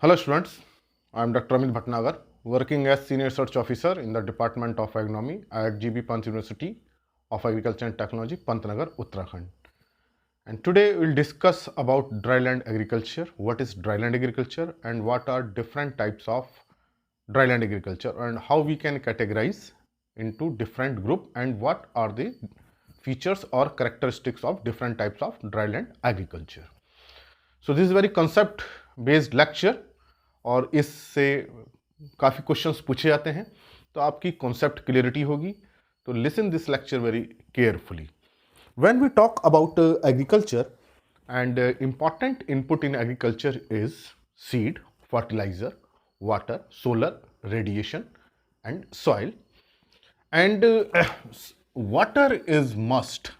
Hello students, I am Dr. Amit Bhatnagar, working as Senior Research Officer in the Department of Agronomy at GB Pant University of Agriculture and Technology, Pantnagar, Uttarakhand. And today we will discuss about dryland agriculture, what is dryland agriculture and what are different types of dryland agriculture and how we can categorize into different group and what are the features or characteristics of different types of dryland agriculture. So this is very concept based lecture और इससे काफ़ी questions पूछे जाते हैं, तो आपकी concept clarity होगी. तो listen this lecture very carefully. When we talk about agriculture and important input in agriculture is seed, fertiliser, water, solar, radiation and soil. And water is must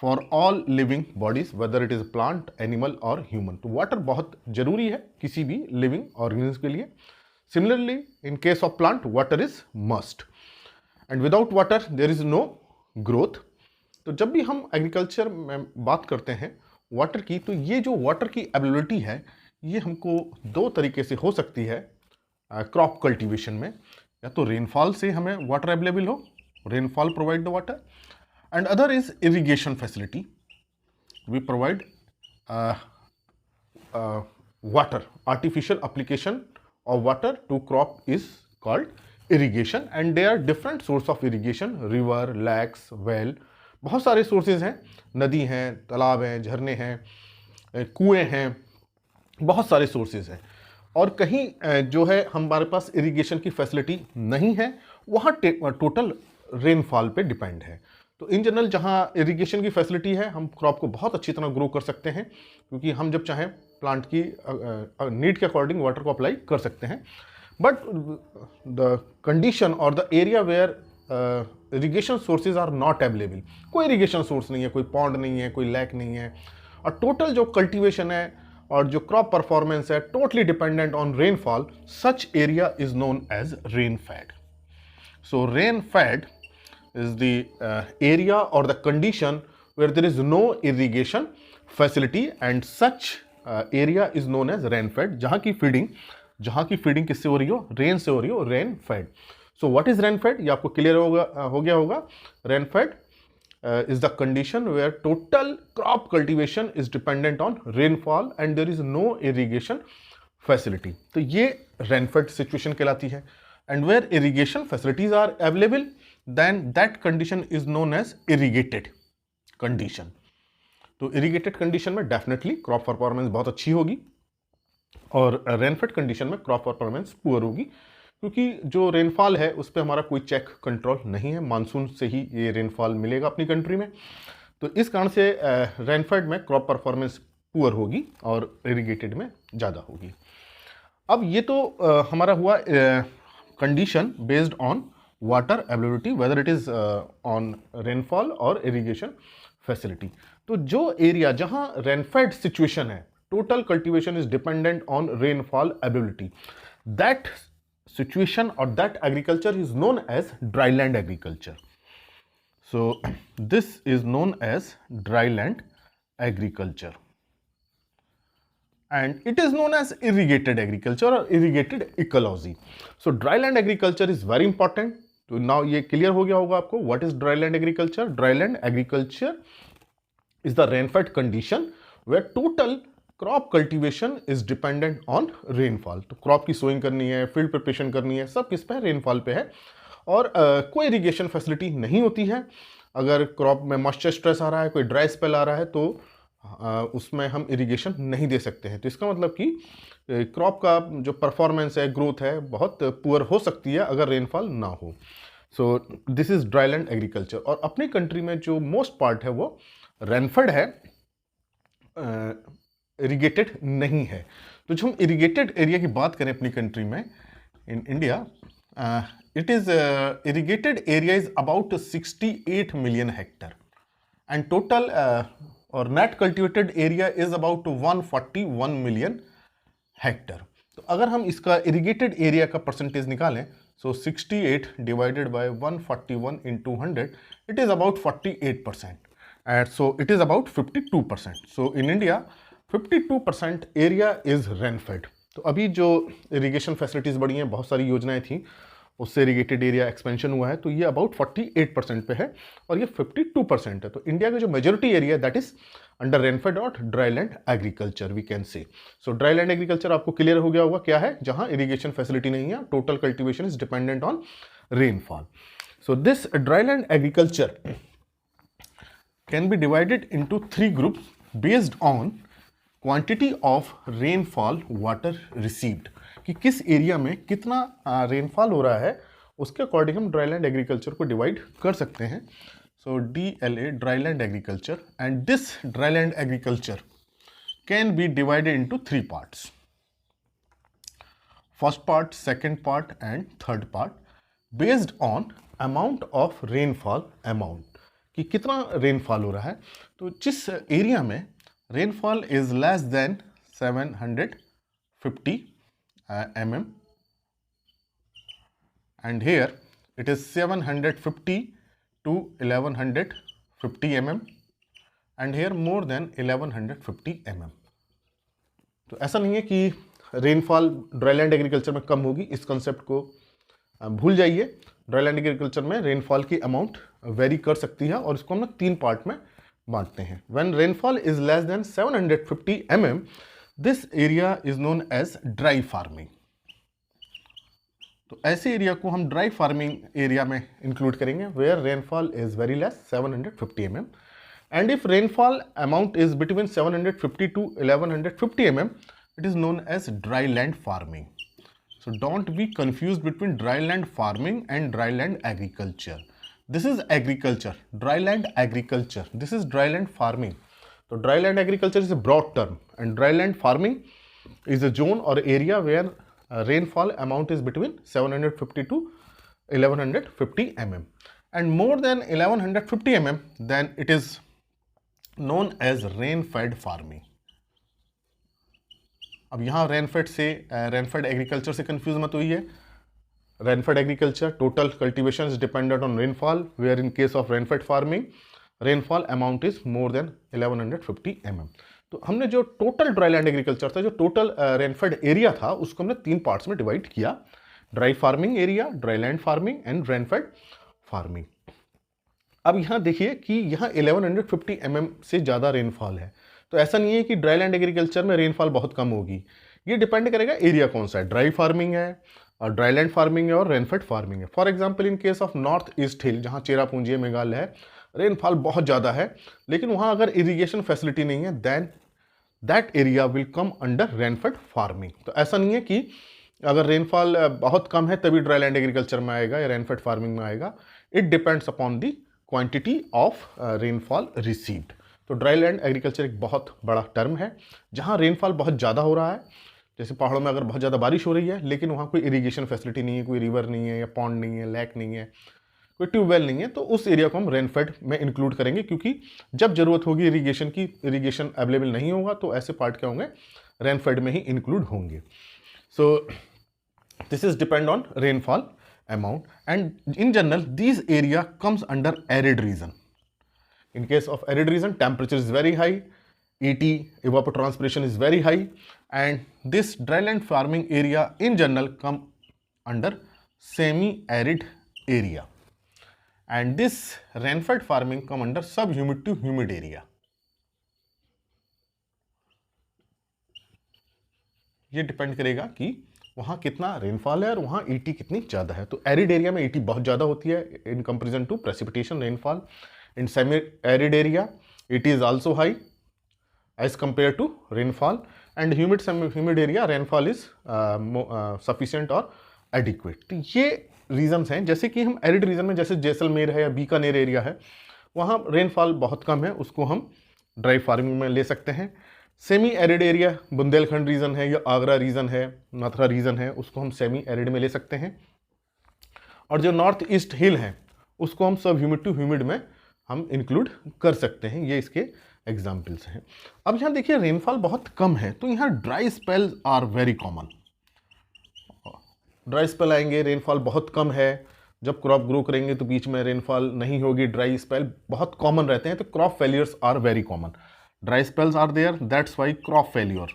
for all living bodies, whether it is plant, animal और human. तो water बहुत जरूरी है किसी भी living organism के लिए. Similarly in case of plant water is must and without water there is no growth. तो जब भी हम एग्रीकल्चर में बात करते हैं वाटर की, तो ये जो वाटर की अवेलेबिलिटी है ये हमको दो तरीके से हो सकती है. क्रॉप कल्टीवेशन में या तो रेनफॉल से हमें वाटर अवेलेबल हो, rainfall provide the water, and other is irrigation facility. We provide water, artificial application of water to crop is called irrigation and there are different source of irrigation, river, lakes, well, बहुत सारे sources हैं, नदी हैं, तालाब हैं, झरने हैं, कुएं हैं, बहुत सारे sources हैं. और कहीं जो है हमारे पास इरिगेशन की फैसिलिटी नहीं है, वहाँ टोटल रेनफॉल पे डिपेंड है. तो इन जनरल जहाँ इरिगेशन की फैसिलिटी है हम क्रॉप को बहुत अच्छी तरह ग्रो कर सकते हैं, क्योंकि हम जब चाहें प्लांट की नीड के अकॉर्डिंग वाटर को अप्लाई कर सकते हैं. बट द कंडीशन और the area where irrigation sources are not available, कोई इरिगेशन सोर्स नहीं है, कोई पॉन्ड नहीं है, कोई लैक नहीं है, और टोटल जो कल्टीवेशन है और जो क्रॉप परफॉर्मेंस है totally dependent on rainfall, such area is known as rain fed. So rain fed is the area or the condition where there is no irrigation facility and such area is known as rain fed. जहाँ की feeding किससे हो रही हो, rain से हो रही हो, rain fed. So what is rain fade, ये आपको क्लियर हो गया होगा. Rain fed is the condition where total crop cultivation is dependent on rainfall and there is no irrigation facility. तो ये रेन फेड सिचुएशन कहलाती है. And where irrigation facilities are available, then that condition is known as irrigated condition. तो irrigated condition में definitely crop performance बहुत अच्छी होगी और rainfed condition में crop performance poor होगी, क्योंकि जो रेनफॉल है उस पर हमारा कोई चेक कंट्रोल नहीं है. मानसून से ही ये रेनफॉल मिलेगा अपनी कंट्री में, तो इस कारण से रेनफेड में क्रॉप परफॉर्मेंस पुअर होगी और इरिगेटेड में ज़्यादा होगी. अब ये तो हमारा हुआ condition based on water availability, whether it is on rainfall or irrigation facility. तो जो एरिया जहां रेनफेड सिचुएशन है, total cultivation is dependent on rainfall availability, that situation और that agriculture is known as dryland agriculture. So this is known as dryland agriculture and it is known as irrigated agriculture or irrigated ecology. So dryland agriculture is very important. तो now ये clear हो गया होगा आपको what is dryland agriculture. Dryland agriculture is the rainfed condition where total crop cultivation is dependent on rainfall. तो crop की sowing करनी है, field preparation करनी है, सब किस पे है, rainfall पे है. और कोई irrigation facility नहीं होती है. अगर crop में moisture stress आ रहा है, कोई dry spell आ रहा है, तो उसमें हम इरिगेशन नहीं दे सकते हैं. तो इसका मतलब कि क्रॉप का जो परफॉर्मेंस है, ग्रोथ है, बहुत पुअर हो सकती है अगर रेनफॉल ना हो. सो दिस इज ड्राईलैंड एग्रीकल्चर. और अपनी कंट्री में जो मोस्ट पार्ट है वो रेनफेड है, इरिगेटेड नहीं है. तो जो हम इरिगेटेड एरिया की बात करें अपनी कंट्री में, in India it is irrigated area is about 68 million hectare and total और net cultivated area is about 141 million hectare. तो अगर हम इसका इरिगेटेड एरिया का परसेंटेज निकालें, so 68 divided by 141 into 100, it is about 48%. And so it is about 52%. So in India 52% area is rain fed. तो अभी जो इरिगेशन फैसिलिटीज़ बढ़ी हैं, बहुत सारी योजनाएं थी, उससे इरीगेटेड एरिया एक्सपेंशन हुआ है, तो ये अबाउट 48% पे है और ये 52% है। तो इंडिया का जो majority area that is under rainfed और dry land agriculture we can say. So dry land agriculture आपको क्लियर हो गया होगा क्या है, जहां इरीगेशन फैसिलिटी नहीं है, total cultivation is dependent on rainfall. So this dry land agriculture can B divided into 3 groups based on quantity of rainfall water received, कि किस एरिया में कितना रेनफॉल हो रहा है उसके अकॉर्डिंग हम ड्राई लैंड एग्रीकल्चर को डिवाइड कर सकते हैं। सो DLA dry land agriculture, and this dry land agriculture can B divided into 3 parts, first part, second part and third part, based on amount of rainfall amount, कि कितना rainfall हो रहा है। तो जिस एरिया में rainfall is less than 750 mm, and here it is 750 to 1150 mm, and here more than 1150 mm. तो ऐसा नहीं है कि रेनफॉल ड्राईलैंड एग्रीकल्चर में कम होगी, इस कंसेप्ट को भूल जाइए। ड्राईलैंड एग्रीकल्चर में रेनफॉल की अमाउंट वेरी कर सकती है और इसको हम 3 पार्ट में बांटते हैं। When rainfall is less than 750 mm, this area is known as dry farming. तो ऐसे एरिया को हम ड्राई फार्मिंग एरिया में इंक्लूड करेंगे, where rainfall is very less 750 mm, and if rainfall amount is between 750 to 1150 mm, it is known as dry land farming. So don't be confused between dry land farming and dry land agriculture. This is agriculture, dry land agriculture. This is dry land farming. So dry land agriculture is a broad term, and dry land farming is a zone or area where rainfall amount is between 750 to 1150 mm, and more than 1150 mm, then it is known as rain-fed farming. अब यहाँ rainfed से rainfed agriculture से confuse मत होइए। Rainfed agriculture total cultivation is dependent on rainfall, where in case of rainfed farming rainfall amount is more than 1150 mm. तो हमने जो total dry land agriculture था, जो टोटल रेनफेड एरिया था, उसको हमने 3 पार्ट्स में डिवाइड किया, dry farming area, dry land farming and rainfed farming. अब यहाँ देखिए कि यहाँ 1150 mm से ज़्यादा रेनफॉल है, तो ऐसा नहीं है कि ड्राई लैंड एग्रीकल्चर में रेनफॉल बहुत कम होगी, ये डिपेंड करेगा एरिया कौन सा है, ड्राई फार्मिंग है और ड्राई लैंड फार्मिंग है और रेनफेड फार्मिंग है। For example in case of North East hill, जहाँ चेरापूंजी मेघालय है, रेनफॉल बहुत ज़्यादा है, लेकिन वहाँ अगर इरीगेशन फैसिलिटी नहीं है, then that area will come under rainfed farming. तो ऐसा नहीं है कि अगर रेनफॉल बहुत कम है तभी ड्राई लैंड एग्रीकल्चर में आएगा या रेनफेड फार्मिंग में आएगा, it depends upon the quantity of rainfall received. तो ड्राई लैंड एग्रीकल्चर एक बहुत बड़ा टर्म है, जहाँ रेनफॉल बहुत ज़्यादा हो रहा है, जैसे पहाड़ों में अगर बहुत ज़्यादा बारिश हो रही है लेकिन वहाँ कोई इरीगेशन फैसिलिटी नहीं है, कोई रिवर नहीं है या पॉन्ड नहीं है, लेक नहीं है, कोई ट्यूबवेल नहीं है, तो उस एरिया को हम रेनफेड में इंक्लूड करेंगे, क्योंकि जब जरूरत होगी इरीगेशन की, इरीगेशन अवेलेबल नहीं होगा तो ऐसे पार्ट क्या होंगे, रेनफेड में ही इंक्लूड होंगे। सो this is depend on rainfall amount, and in general these area comes under arid region. In case of arid region, temperature is very high, ET evapotranspiration is very high, and this dryland farming area in general come under semi-arid area, and this rainfed farming come under subhumid to humid area. ये depend करेगा कि वहाँ कितना rainfall है और वहाँ ET कितनी ज़्यादा है। तो एरिड एरिया में ईटी बहुत ज़्यादा होती है in comparison to precipitation rainfall. In semi arid area ET is also high as compare to rainfall, and humid area rainfall is sufficient और एडिक्वेट। तो ये रीजंस हैं। जैसे कि हम एरिड रीजन में, जैसे जैसलमेर है या बीकानेर एरिया है, वहाँ रेनफॉल बहुत कम है, उसको हम ड्राई फार्मिंग में ले सकते हैं। Semi arid area Bundelkhand region है या आगरा रीजन है, मथुरा रीजन है, उसको हम सेमी एरिड में ले सकते हैं। और जो नॉर्थ ईस्ट हिल है उसको हम सब ह्यूमिड टू ह्यूमिड में हम इंक्लूड कर सकते हैं। ये इसके एग्जाम्पल्स हैं। अब यहाँ देखिए रेनफॉल बहुत कम है तो यहाँ dry spells are very common. Dry spell आएंगे, रेनफॉल बहुत कम है, जब क्रॉप ग्रो करेंगे तो बीच में रेनफॉल नहीं होगी, ड्राई स्पेल बहुत कॉमन रहते हैं, तो crop failures are very common. Dry spells are there, that's why crop failure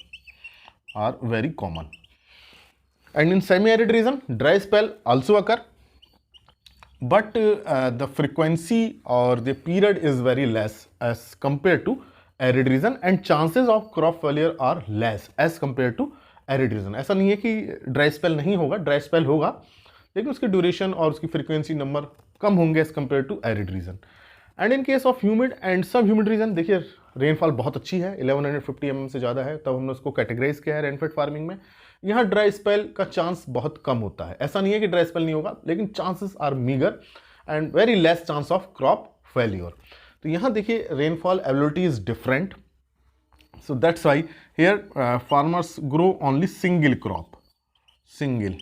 are very common. And in semi-arid region, dry spell also occur, but the frequency or the period is very less as compared to arid region, and chances of crop failure are less as compared to arid region. ऐसा नहीं है कि dry spell नहीं होगा, dry spell होगा, लेकिन उसकी duration और उसकी फ्रीक्वेंसी नंबर कम होंगे as compare to arid region. And in case of humid and sub humid region, देखिए रेनफॉल बहुत अच्छी है, 1150 mm से ज़्यादा है, तब हमने उसको कैटेगराइज किया है रेनफेड फार्मिंग में. यहाँ ड्राई स्पेल का चांस बहुत कम होता है. ऐसा नहीं है कि ड्राई स्पेल नहीं होगा, लेकिन chances are meagre and very less chance of crop failure. तो यहाँ देखिए rainfall ability is different, so that's why here farmers grow only single crop, single.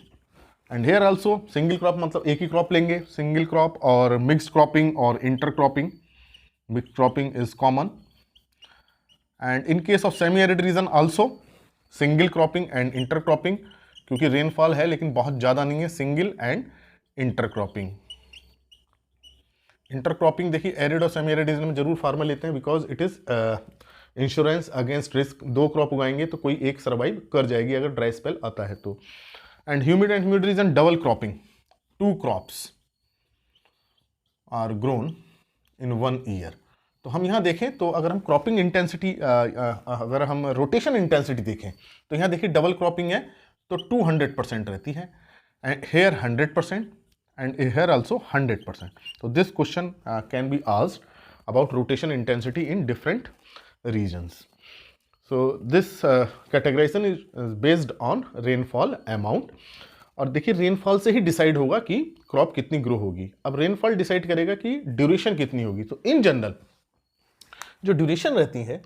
And here also single crop मतलब एक ही क्रॉप लेंगे, सिंगल क्रॉप, और mixed cropping और inter cropping. Mixed cropping is common. And in case of semi arid region also single cropping and inter cropping, क्योंकि rainfall है लेकिन बहुत ज़्यादा नहीं है, single and inter cropping. Inter cropping देखिए एरिड और सेमी एरिड रीजन में जरूर फार्मर लेते हैं, because it is insurance against risk. दो क्रॉप उगाएंगे तो कोई एक सर्वाइव कर जाएगी अगर ड्राई स्पेल आता है तो. And humid region double cropping, 2 crops are grown in 1 year. तो हम यहाँ देखें तो अगर हम क्रॉपिंग इंटेंसिटी, अगर हम रोटेशन इंटेंसिटी देखें तो यहाँ देखिए डबल क्रॉपिंग है तो 200% रहती है, and here 100% and here also 100%. तो this question can be asked about rotation intensity in different regions. So this categorization is based on rainfall amount. और देखिए रेनफॉल से ही डिसाइड होगा कि क्रॉप कितनी ग्रो होगी. अब रेनफॉल डिसाइड करेगा कि ड्यूरेशन कितनी होगी. तो इन जनरल जो ड्यूरेशन रहती है,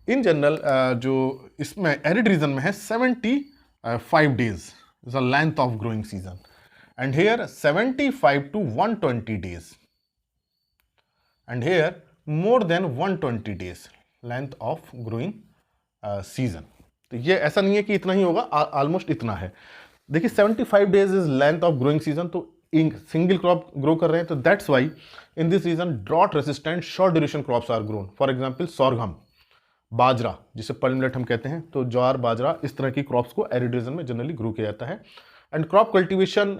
इन जनरल जो इसमें एरिड रीजन में है 75 days is the length of growing season, and here 75 to 120 days, and here more than 120 days length of growing season. तो ये ऐसा नहीं है कि इतना ही होगा, ऑलमोस्ट इतना है. देखिए 75 days is length of growing season, तो सिंगल क्रॉप ग्रो कर रहे हैं, तो that's why in this region drought resistant short duration crops are grown. For example sorghum, बाजरा जिसे पल्म मिलेट हम कहते हैं, तो ज्वार बाजरा इस तरह की क्रॉप्स को एरिड रीजन में जनरली ग्रो किया जाता है. एंड क्रॉप कल्टिवेशन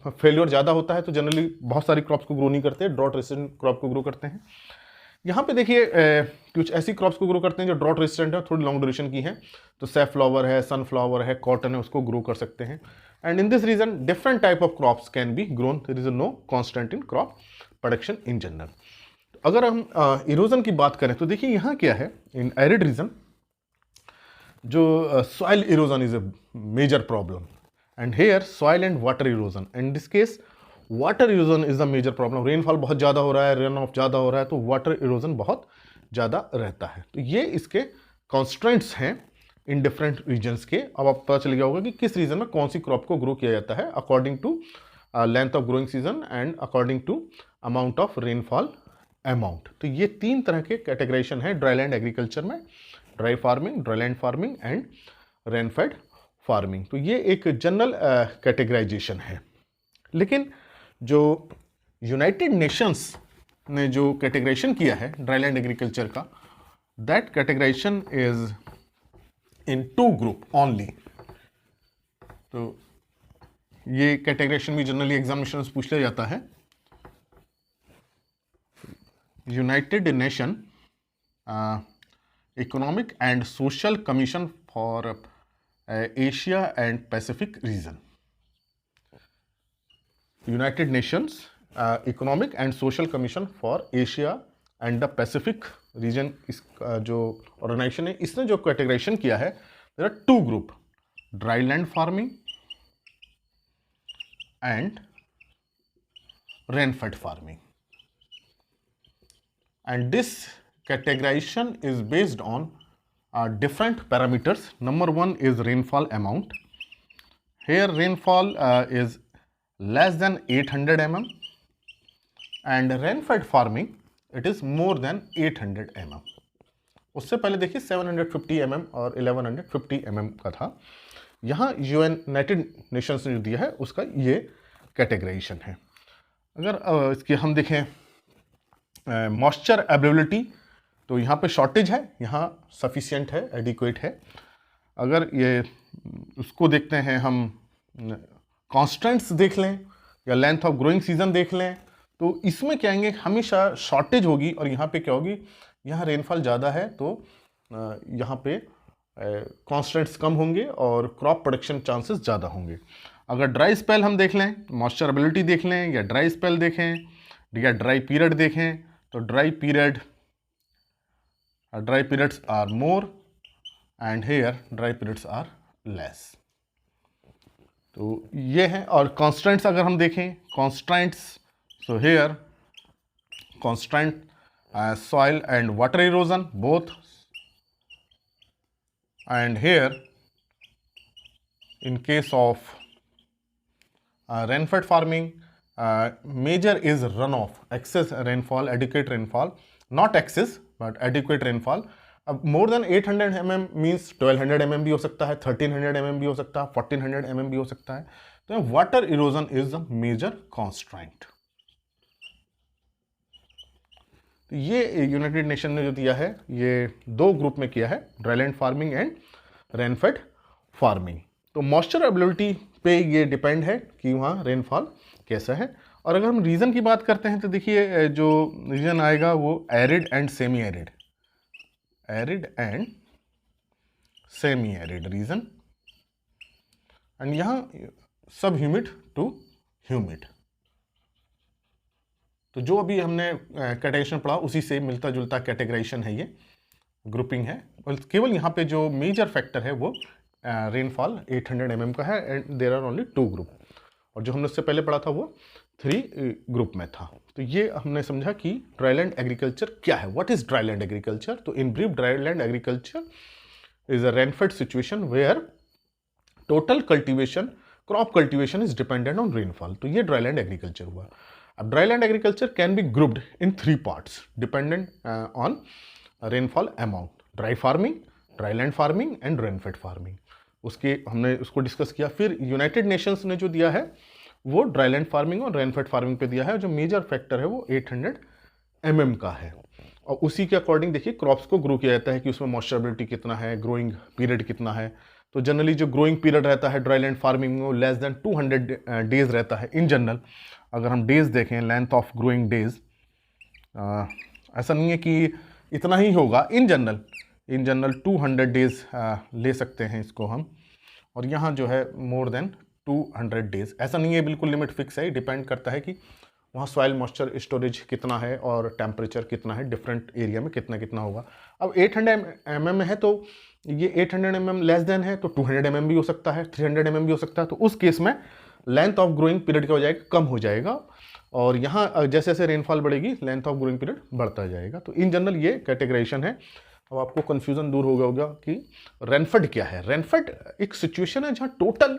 फेल्योर ज़्यादा होता है, तो जनरली बहुत सारी क्रॉप्स को ग्रो नहीं करते, ड्रॉट रेसिस्टेंट क्रॉप को ग्रो करते हैं. यहाँ पे देखिए कुछ ऐसी क्रॉप्स को ग्रो करते हैं जो ड्रॉट रेजिस्टेंट है, थोड़ी लॉन्ग ड्यूरेशन की है, तो सैफ्लावर है, सनफ्लावर है, कॉटन है, उसको ग्रो कर सकते हैं. And in this region different type of crops can be grown, there is no constant in crop production in general. अगर हम इरोजन की बात करें तो देखिए यहाँ क्या है, इन एरिड रीजन जो soil erosion is a major problem, and here soil and water erosion. In this case water erosion is the major problem. Rainfall बहुत ज़्यादा हो रहा है, रेन ऑफ ज़्यादा हो रहा है, तो वाटर इरोजन बहुत ज़्यादा रहता है. तो ये इसके कॉन्स्ट्रेंट्स हैं इन डिफरेंट रीजन्स के. अब आप पता चल गया होगा कि किस रीजन में कौन सी क्रॉप को ग्रो किया जाता है according to length of growing season and according to amount of rainfall amount. तो ये 3 तरह के कैटेगराइजेशन है ड्राईलैंड एग्रीकल्चर में, dry farming, dryland farming and rainfed farming. तो ये एक जनरल कैटेगराइजेशन है. लेकिन जो यूनाइटेड नेशंस ने जो कैटेगराइजेशन किया है ड्राईलैंड एग्रीकल्चर का, that categorisation is in 2 group only. तो ये कैटेगराइजेशन भी जनरली एग्जामिनेशन में पूछ लिया जाता है. United Nation Economic and Social Commission for Asia and Pacific region. United Nations Economic and Social Commission for Asia and the Pacific region, इस जो ऑर्गेनाइजेशन है, इसने जो कैटेगराइजेशन किया है, there are 2 group, dryland farming and rainfed farming. And this categorization is based on different parameters. Number 1 is rainfall amount. Here rainfall is less than 800 mm, and rainfed farming it is more than 800 mm. उससे पहले देखिए 750 mm और 1150 mm का था. यहाँ United Nations ने जो दिया है उसका ये कैटेगराइजेशन है. अगर इसके हम देखें मॉइस्चर अवेलेबिलिटी, तो यहाँ पे शॉर्टेज है, यहाँ सफिशिएंट है, एडिक्वेट है. अगर ये उसको देखते हैं हम कॉन्स्टेंट्स देख लें या लेंथ ऑफ ग्रोइंग सीजन देख लें, तो इसमें क्या आएंगे, हमेशा शॉर्टेज होगी और यहाँ पे क्या होगी, यहाँ रेनफॉल ज़्यादा है तो यहाँ पे कॉन्स्टेंट्स कम होंगे और क्रॉप प्रोडक्शन चांसेस ज़्यादा होंगे। अगर ड्राई स्पेल हम देख लें, मॉइस्चरेबिलिटी देख लें या ड्राई स्पेल देखें या ड्राई पीरियड देखें, तो dry periods are more and here dry periods are less. तो ये है। और कॉन्स्टेंट्स अगर हम देखें, constants, so here constant soil and water erosion both, and here in case of rainfed farming, major is runoff, excess rainfall, adequate rainfall, not excess but adequate rainfall। अब more than 800 mm means 1200 mm भी हो सकता है, 1300 mm भी हो सकता है, 1400 mm भी हो सकता है। तो water erosion is a major constraint। तो ये यूनाइटेड नेशन ने जो दिया है, ये दो ग्रुप में किया है, dryland farming and rainfed farming. तो मॉइस्चरेबिलिटी पे ये डिपेंड है कि वहाँ रेनफॉल कैसा है। और अगर हम रीजन की बात करते हैं तो देखिए जो रीजन आएगा वो arid and semi arid, arid and semi arid region, and यहाँ सब ह्यूमिड टू ह्यूमिड। तो जो अभी हमने कैटेगराइजेशन पढ़ा उसी से मिलता जुलता कैटेगराइजेशन है, ये ग्रुपिंग है। और केवल यहाँ पे जो मेजर फैक्टर है वो रेनफॉल 800 mm का है and there are only 2 group. और जो हमने उससे पहले पढ़ा था वो 3 ग्रुप में था। तो ये हमने समझा कि ड्राईलैंड एग्रीकल्चर क्या है, व्हाट इज ड्राईलैंड एग्रीकल्चर। तो in brief, dryland agriculture is a rainfed situation where total cultivation, crop cultivation is dependent on rainfall. तो ये ड्राईलैंड एग्रीकल्चर हुआ। अब dryland agriculture can be grouped in 3 parts dependent on rainfall amount, dry farming, dryland farming and rainfed farming. उसके हमने उसको discuss किया। फिर United Nations ने जो दिया है वो ड्राईलैंड फार्मिंग और रेनफेड फार्मिंग पे दिया है। जो मेजर फैक्टर है वो 800 mm का है। और उसी के अकॉर्डिंग देखिए क्रॉप्स को ग्रो किया जाता है कि उसमें मॉइस्चरेबिलिटी कितना है, ग्रोइंग पीरियड कितना है। तो जनरली जो ग्रोइंग पीरियड रहता है ड्राईलैंड फार्मिंग में वो लेस देन 200 डेज रहता है इन जनरल। अगर हम डेज देखें, लेंथ ऑफ ग्रोइंग डेज, ऐसा नहीं है कि इतना ही होगा, इन जनरल 200 डेज ले सकते हैं इसको हम। और यहाँ जो है मोर देन 200 डेज, ऐसा नहीं है बिल्कुल लिमिट फिक्स है, डिपेंड करता है कि वहाँ सॉइल मॉइस्चर स्टोरेज कितना है और टेम्परेचर कितना है, डिफरेंट एरिया में कितना कितना होगा। अब 800 mm है तो ये 800 mm लेस देन है तो 200 mm भी हो सकता है, 300 mm भी हो सकता है। तो उस केस में लेंथ ऑफ ग्रोइंग पीरियड क्या हो जाएगा, कम हो जाएगा। और यहाँ जैसे जैसे रेनफॉल बढ़ेगी लेंथ ऑफ ग्रोइंग पीरियड बढ़ता जाएगा। तो इन जनरल ये कैटेगराइजेशन है। अब आपको कन्फ्यूजन दूर हो गया होगा कि रेनफेड क्या है। रेनफेड एक सिचुएशन है जहाँ टोटल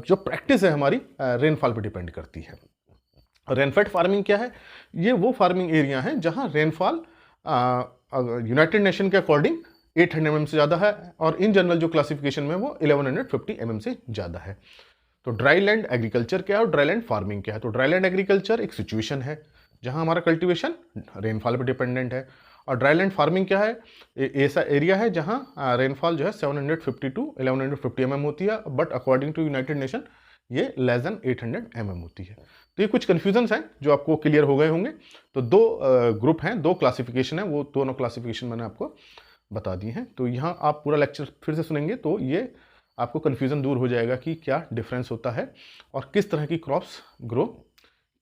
जो प्रैक्टिस है हमारी रेनफॉल पर डिपेंड करती है। रेनफेड फार्मिंग क्या है, ये वो फार्मिंग एरिया है जहाँ रेनफॉल यूनाइटेड नेशन के अकॉर्डिंग 800 mm से ज़्यादा है और इन जनरल जो क्लासिफिकेशन में वो 1150 mm से ज़्यादा है। तो ड्राईलैंड एग्रीकल्चर क्या है और ड्राईलैंड फार्मिंग क्या है। तो ड्राईलैंड एग्रीकल्चर एक सिचुएशन है जहां हमारा कल्टीवेशन रेनफॉल पर डिपेंडेंट है। और ड्राईलैंड फार्मिंग क्या है, ऐसा एरिया है जहां रेनफॉल जो है 750 टू 1150 mm होती है, but according to United Nation ये लेस देन 800 mm होती है। तो ये कुछ कन्फ्यूजन्स हैं जो आपको क्लियर हो गए होंगे। तो 2 ग्रुप हैं, 2 क्लासिफिकेशन है, वो दोनों क्लासिफिकेशन मैंने आपको बता दी हैं। तो यहाँ आप पूरा लेक्चर फिर से सुनेंगे तो ये आपको कन्फ्यूज़न दूर हो जाएगा कि क्या डिफरेंस होता है और किस तरह की क्रॉप्स ग्रो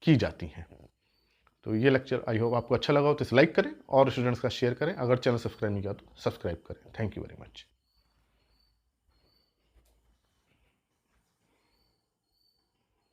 की जाती हैं। तो ये लेक्चर आई होप आपको अच्छा लगा हो तो इसे लाइक करें और स्टूडेंट्स का शेयर करें। अगर चैनल सब्सक्राइब नहीं किया तो सब्सक्राइब करें। Thank you very much.